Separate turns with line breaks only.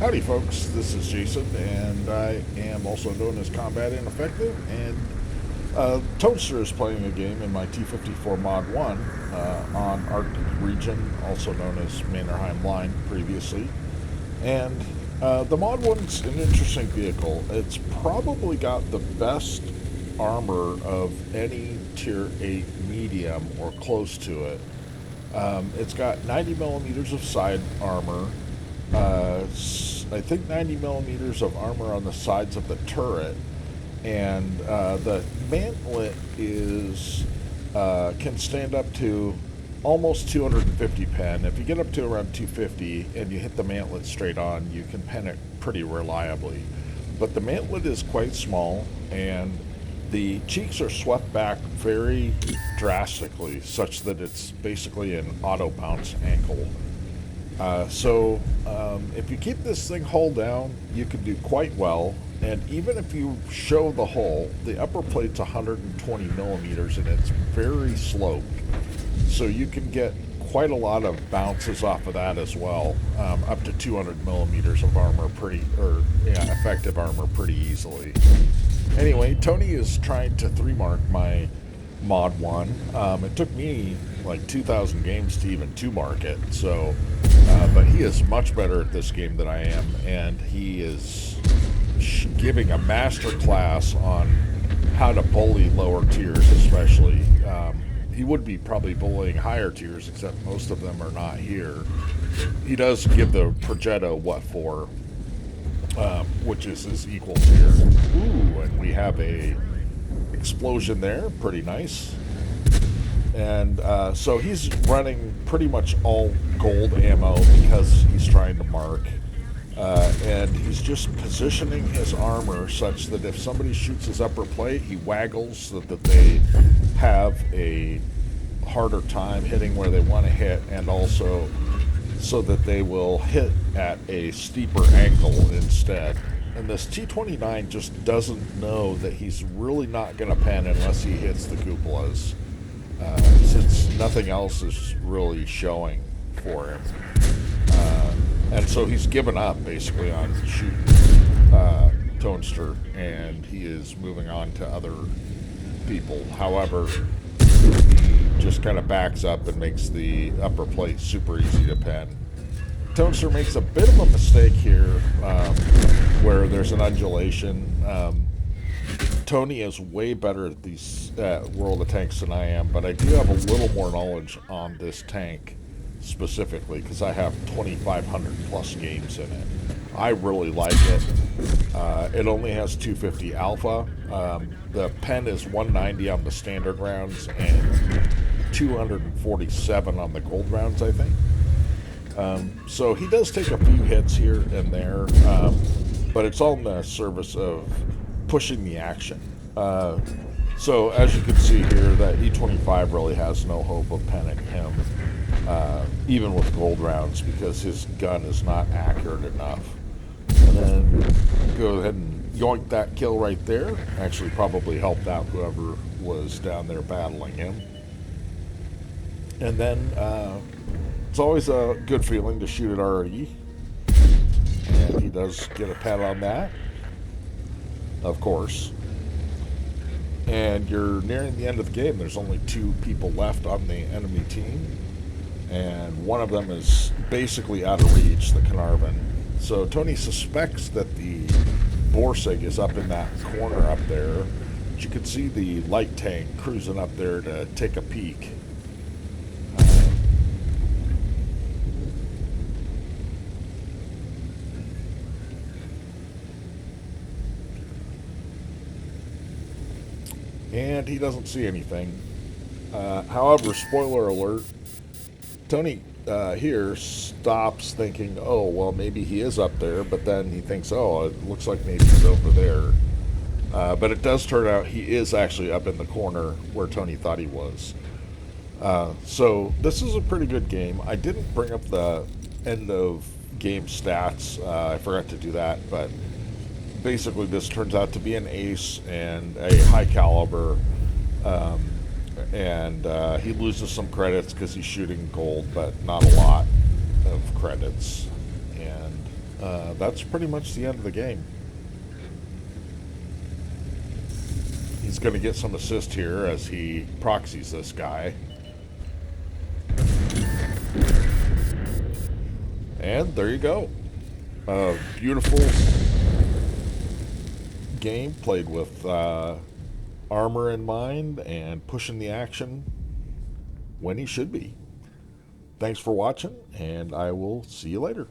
Howdy, folks. This is Jason, and I am also known as Combat Ineffective. And Tonster is playing a game in my T-54 Mod 1 on Arctic Region, also known as Mannerheim Line previously. And the Mod 1's an interesting vehicle. It's probably got the best armor of any Tier 8 medium or close to it. It's got 90 millimeters of side armor. I think 90 millimeters of armor on the sides of the turret, and the mantlet is can stand up to almost 250 pen. If you get up to around 250 and you hit the mantlet straight on, you can pen it pretty reliably. But the mantlet is quite small, and the cheeks are swept back very drastically, such that it's basically an auto bounce ankle. If you keep this thing hull down, you can do quite well. And even if you show the hull, the upper plate's 120 millimeters and it's very sloped. So you can get quite a lot of bounces off of that as well, up to 200 millimeters of armor effective armor pretty easily. Anyway, Tony is trying to 3-mark my Mod 1. It took me like 2,000 games to even 2-mark it, but he is much better at this game than I am, and he is giving a master class on how to bully lower tiers especially. He would be probably bullying higher tiers, except most of them are not here. He does give the Progetto what for, which is his equal tier. Ooh, and we have a explosion there, pretty nice. And so he's running pretty much all gold ammo because he's trying to mark. And he's just positioning his armor such that if somebody shoots his upper plate, he waggles so that they have a harder time hitting where they want to hit, and also so that they will hit at a steeper angle instead. And this T-29 just doesn't know that he's really not going to pen unless he hits the cupolas, since nothing else is really showing for him. And so he's given up basically on shooting Tonster, and he is moving on to other people. However, he just kind of backs up and makes the upper plate super easy to pen. Tonster makes a bit of a mistake here, where there's an undulation. Tony is way better at these World of Tanks than I am, but I do have a little more knowledge on this tank specifically because I have 2,500 plus games in it. I really like it. It only has 250 alpha. The pen is 190 on the standard rounds and 247 on the gold rounds, I think. So he does take a few hits here and there, but it's all in the service of pushing the action. So as you can see here, that E25 really has no hope of penning him, even with gold rounds, because his gun is not accurate enough. And then go ahead and yoink that kill right there. Actually probably helped out whoever was down there battling him. And then it's always a good feeling to shoot at RE. And he does get a pat on that, of course. And you're nearing the end of the game. There's only 2 people left on the enemy team, and one of them is basically out of reach, the Carnarvon. So Tony suspects that the Borsig is up in that corner up there. But you can see the light tank cruising up there to take a peek. And he doesn't see anything. However, spoiler alert, Tony here stops thinking, oh, well, maybe he is up there, but then he thinks, oh, it looks like maybe he's over there. But it does turn out he is actually up in the corner where Tony thought he was. So this is a pretty good game. I didn't bring up the end of game stats. I forgot to do that, but basically this turns out to be an ace and a high caliber, and he loses some credits because he's shooting gold, but not a lot of credits. And that's pretty much the end of the game. He's going to get some assist here as he proxies this guy. And there you go. A beautiful game played with armor in mind and pushing the action when he should be. Thanks for watching, and I will see you later.